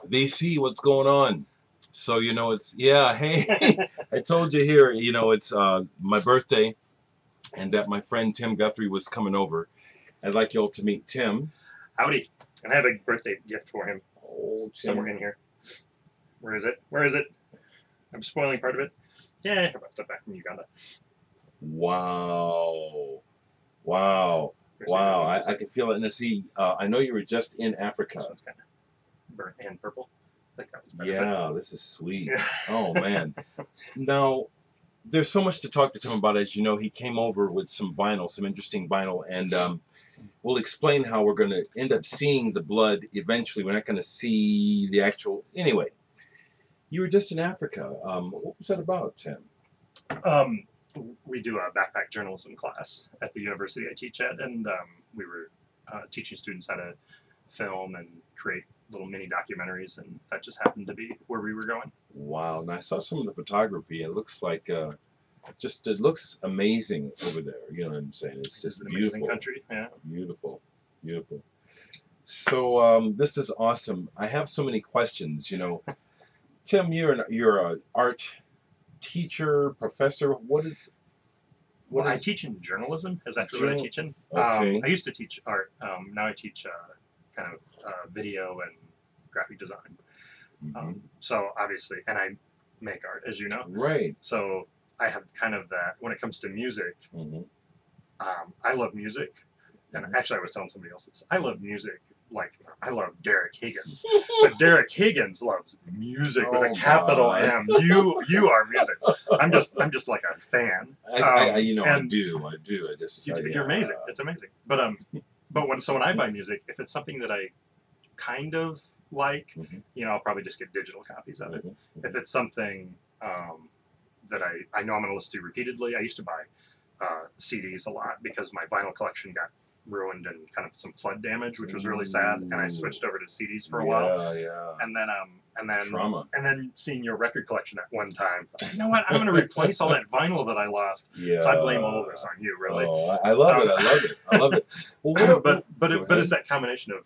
VC, what's going on? So, hey, I told you here, it's my birthday and that my friend Tim Guthrie was coming over. I'd like you all to meet Tim. Howdy. And I have a birthday gift for him. Oh, Tim. Somewhere in here. Where is it? Where is it? I'm spoiling part of it. Yeah, I brought stuff back from Uganda. Wow. Wow. Wow. I can feel it. And see, I know you were just in Africa. This one's kind of burnt and purple. I think that was better. Yeah, this is sweet. Oh, man. Now, there's so much to talk to Tim about. As you know, he came over with some vinyl, some interesting vinyl, and we'll explain how we're going to end up seeing the blood eventually. We're not going to see the actual... Anyway, you were just in Africa. What was that about, Tim? We do a backpack journalism class at the university I teach at, and we were teaching students how to film and create little mini documentaries, and that just happened to be where we were going. Wow. And I saw some of the photography. It looks like... it looks amazing over there. You know what I'm saying? It's just an beautiful. amazing country. Yeah. Beautiful. Beautiful. So this is awesome. I have so many questions. Tim, you're an art teacher, professor. I teach in journalism. Is actually what I teach in. Okay. I used to teach art. Now I teach kind of video and graphic design. Mm-hmm. So obviously, and I make art, as you know. Right. So I have kind of that when it comes to music. Mm-hmm. I love music, and actually I was telling somebody else this. I love music like I love Dereck Higgins, but Dereck Higgins loves music with a capital M. You are music. I'm just like a fan. I do. I just you're amazing. It's amazing. But when I buy music, if it's something that I kind of like, I'll probably just get digital copies of it. Mm-hmm. If it's something that I know I'm going to listen to repeatedly. I used to buy CDs a lot because my vinyl collection got ruined and kind of some flood damage, which was really sad. And I switched over to CDs for a while. Yeah. And then Trauma. And then seeing your record collection at one time, you know what? I'm going to replace all that vinyl that I lost. Yeah. So I blame all of this on you, really. Oh, I love it. I love it. Well, but it's that combination of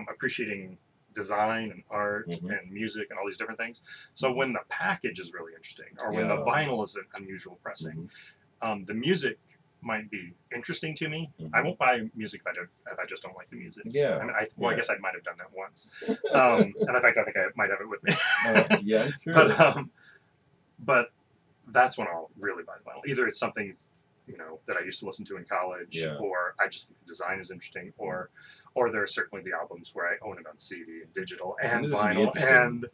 appreciating design and art and music and all these different things. So when the package is really interesting, or when the vinyl is an unusual pressing, the music might be interesting to me. I won't buy music if I just don't like the music. Yeah. I mean, I guess I might have done that once. And in fact, I think I might have it with me. Yeah. Sure. But that's when I'll really buy the vinyl. Either it's something that I used to listen to in college, or I just think the design is interesting, or there are certainly the albums where I own it on CD and digital and vinyl, and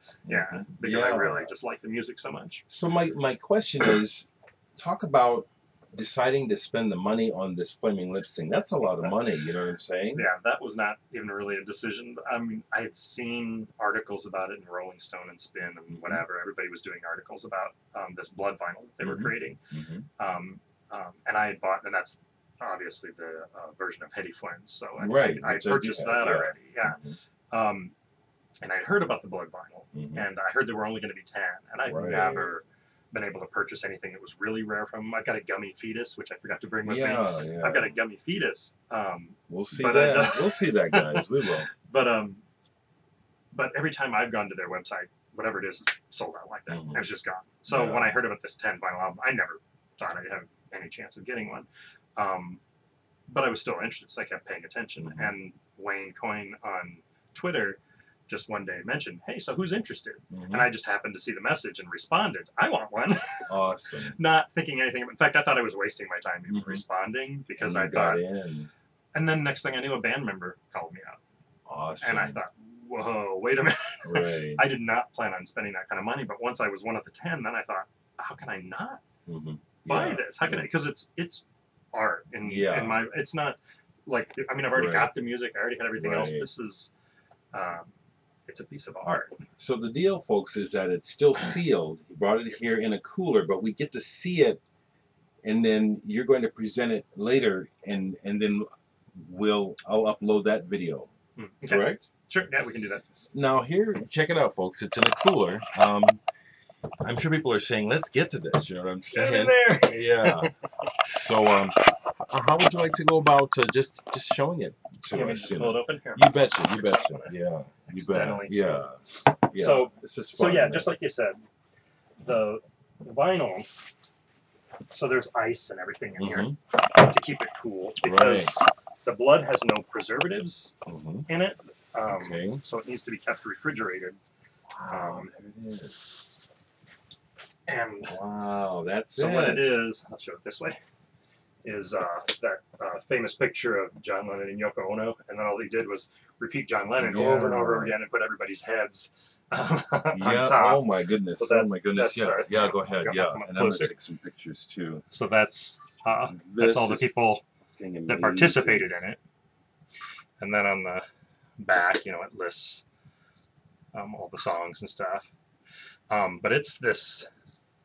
because I really just like the music so much. So my question is, talk about deciding to spend the money on this flaming lips thing. That's a lot of money, you know what I'm saying? Yeah, that was not even really a decision. I mean, I had seen articles about it in Rolling Stone and Spin and whatever. Everybody was doing articles about this blood vinyl that they were creating. And I had bought, and that's obviously the version of Hetty Flynn's. So I purchased that already. Yeah. And I'd heard about the blood vinyl, and I heard they were only going to be 10, and I'd never been able to purchase anything that was really rare from them. I've got a gummy fetus, which I forgot to bring with me. Yeah. I've got a gummy fetus. We'll see that. We'll see that, guys. We will. But every time I've gone to their website, whatever it is sold out like that. It was just gone. So when I heard about this 10 vinyl album, I never thought I'd have any chance of getting one. But I was still interested, so I kept paying attention. And Wayne Coyne on Twitter just one day mentioned, hey, so who's interested? And I just happened to see the message and responded, I want one. Awesome. Not thinking anything. In fact, I thought I was wasting my time even responding because I thought. And then next thing I knew, a band member called me out. Awesome. And I thought, whoa, wait a minute. Right. I did not plan on spending that kind of money. But once I was one of the 10, then I thought, how can I not buy this? How can I? Because it's art. And my, it's not like, I mean, I've already got the music. I already had everything else. This is, it's a piece of art. So the deal, folks, is that it's still sealed. You brought it here in a cooler, but we get to see it, and then you're going to present it later, and then I'll upload that video. Correct? Sure. Yeah, we can do that. Now here, check it out, folks. It's in a cooler. I'm sure people are saying, "Let's get to this." You know what I'm saying? Get in there. Yeah. So, how would you like to go about just showing it to us? Pull it open here. You betcha. You betcha. Yeah. accidentally. Yeah. Yeah. So, this is so fun, yeah, man. just like you said, the vinyl. So there's ice and everything in here to keep it cool because the blood has no preservatives in it. So it needs to be kept refrigerated. Wow, there it is. And wow, that's so it. what it is, I'll show it this way, is that famous picture of John Lennon and Yoko Ono, and then all they did was repeat John Lennon over and over again and put everybody's heads on top. Oh my goodness. So oh my goodness. Yeah, go ahead. And I'm going to take some pictures too. So that's all the people that participated in it. And then on the back, you know, it lists all the songs and stuff. But it's this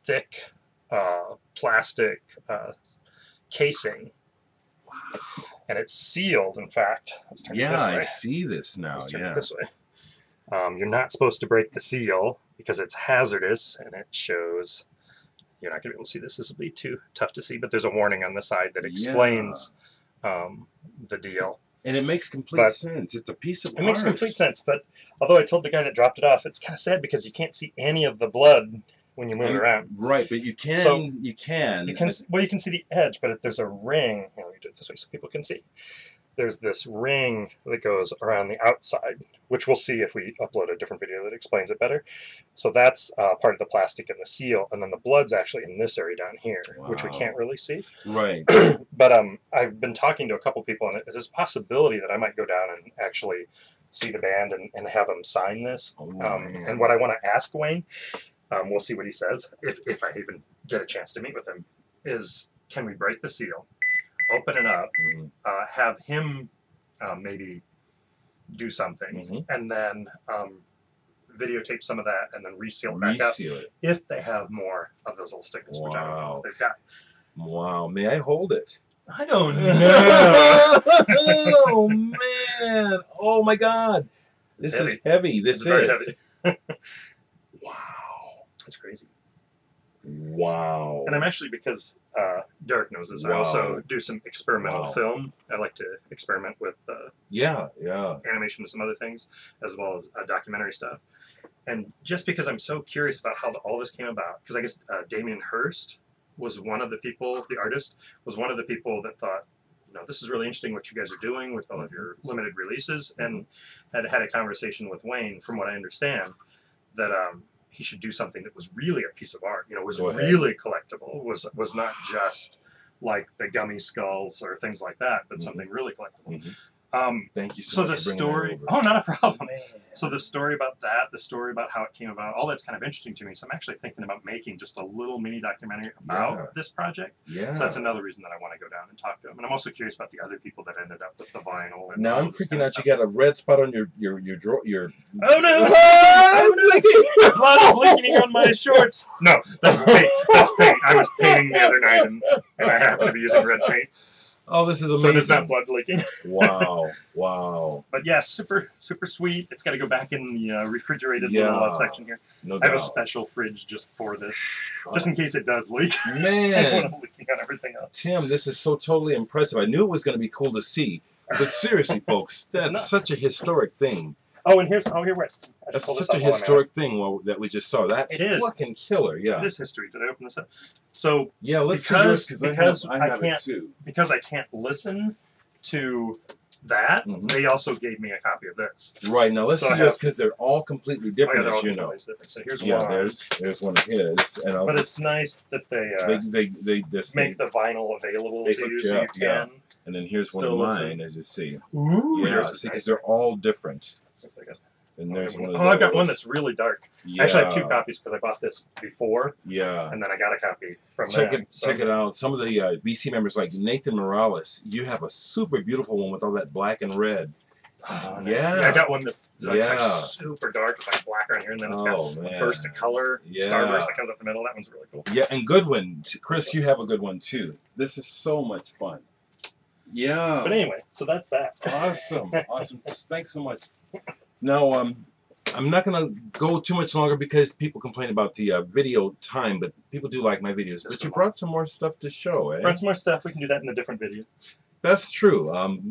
thick plastic casing. Wow. And it's sealed, in fact. Let's turn it this way. I see this now. Let's turn it this way. You're not supposed to break the seal because it's hazardous, and it shows. You're not going to be able to see this. This will be too tough to see, but there's a warning on the side that explains the deal. And it makes complete sense. It's a piece of art. It makes complete sense, but although I told the guy that dropped it off, it's kind of sad because you can't see any of the blood when you move it around. Right, but you can. So you can. Well, you can see the edge, but there's a ring. Let me do it this way so people can see. There's this ring that goes around the outside, which we'll see if we upload a different video that explains it better. So that's part of the plastic and the seal, and then the blood's actually in this area down here, which we can't really see. Right. But I've been talking to a couple people, and there's a possibility that I might go down and actually see the band and have them sign this. And what I want to ask Wayne, we'll see what he says, if I even get a chance to meet with him, is can we break the seal? Open it up, have him maybe do something, and then videotape some of that, and then reseal it back up if they have more of those old stickers, which I don't know if they've got. Wow, may I hold it? I don't know. Oh, man. Oh, my God. This is heavy. This is very heavy. Wow. That's crazy. Wow. And I'm actually, because Dereck knows this, I also do some experimental film. I like to experiment with animation and some other things, as well as documentary stuff. And just because I'm so curious about how all this came about, because I guess Damien Hirst was one of the people, the artist, was one of the people that thought, you know, this is really interesting what you guys are doing with all of your limited releases, and had a conversation with Wayne, from what I understand, that he should do something that was really a piece of art, you know, was really collectible, was not just like the gummy skulls or things like that, but something really collectible. Thank you so much for bringing that over. Oh, not a problem. So the story about that, the story about how it came about, all that's kind of interesting to me. So I'm actually thinking about making just a little mini documentary about this project. So that's another reason that I want to go down and talk to him. And I'm also curious about the other people that ended up with the vinyl. And now I'm freaking out. You got a red spot on your Oh no! Blood is leaking on my shorts. No, that's paint. That's paint. I was painting the other night, and I happened to be using red paint. Oh, this is amazing. So it's not blood leaking. Wow. Wow. But yeah, super sweet. It's got to go back in the refrigerated little section here. No I have a special fridge just for this, just in case it does leak. Man. I don't want it leaking on everything else. Tim, this is so totally impressive. I knew it was going to be cool to see. But seriously, folks, that's such a historic thing. Oh, and here's, here, wait. That's such a historic thing that we just saw. That's fucking killer, It is history. Did I open this up? So, yeah, let's because I have it too. Because I can't listen to that, they also gave me a copy of this. Right, now let's see this, because they're all completely different, as you know. So here's one. There's one of his. And but it's nice that they make the vinyl available to you, so you can. And then here's one of mine, as you see. Ooh, yeah, because they're all different. And there's one of those. I've got one that's really dark. Actually, I have 2 copies because I bought this before. Yeah. And then I got a copy from them. Check it out. Some of the BC members, like Nathan Morales, you have a super beautiful one with all that black and red. Oh, nice. Yeah, I got one that's like super dark with like black on here, and then it's got a burst of color, starburst that comes up the middle. That one's really cool. Yeah, and good one. Chris, you have a good one too. This is so much fun. Yeah. But anyway, so that's that. Awesome. Awesome. Thanks so much. Now, I'm not going to go too much longer because people complain about the video time, but people do like my videos. But you brought some more stuff to show, eh? Brought some more stuff. We can do that in a different video. That's true.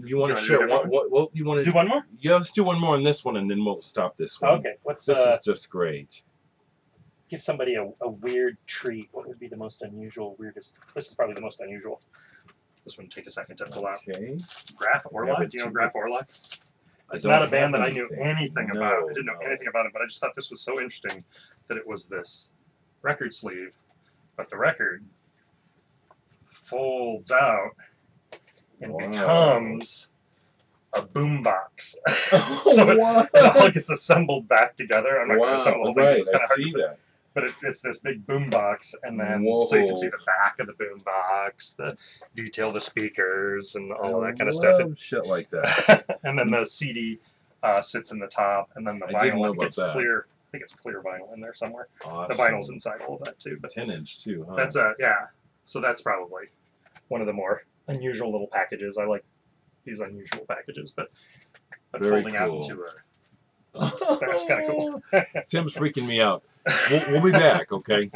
You want to do a share different what? Well, you want to Do one more? Yeah, let's do one more on this one, and then we'll stop this one. Okay, let's This is just great. give somebody a weird treat. What would be the most unusual, weirdest? This is probably the most unusual. This one take a second to pull out. Okay. Graf Orla. Do you know Graf Orla? It's I not don't a band have that I knew anything No, about. I didn't know no. anything about it, but I just thought this was so interesting that it was this record sleeve, but the record folds out and Wow. becomes a boombox. Oh, So it what? all gets assembled back together. I'm not going to Wow, assemble the whole thing. 'cause right, It's kind I of hard see to that. But it's this big boombox, and then Whoa. so you can see the back of the boombox, the detail, the speakers, and all I that kind of stuff. love shit like that. And then the CD sits in the top, and then the I didn't vinyl. know I think about it's that. clear. I think it's clear vinyl in there somewhere. Awesome. The vinyl's inside all of that too. But 10-inch too, huh? that's yeah. So that's probably one of the more unusual little packages. I like these unusual packages, but Very folding out cool. into that's kind of cool. Tim's freaking me out. We'll be back, okay?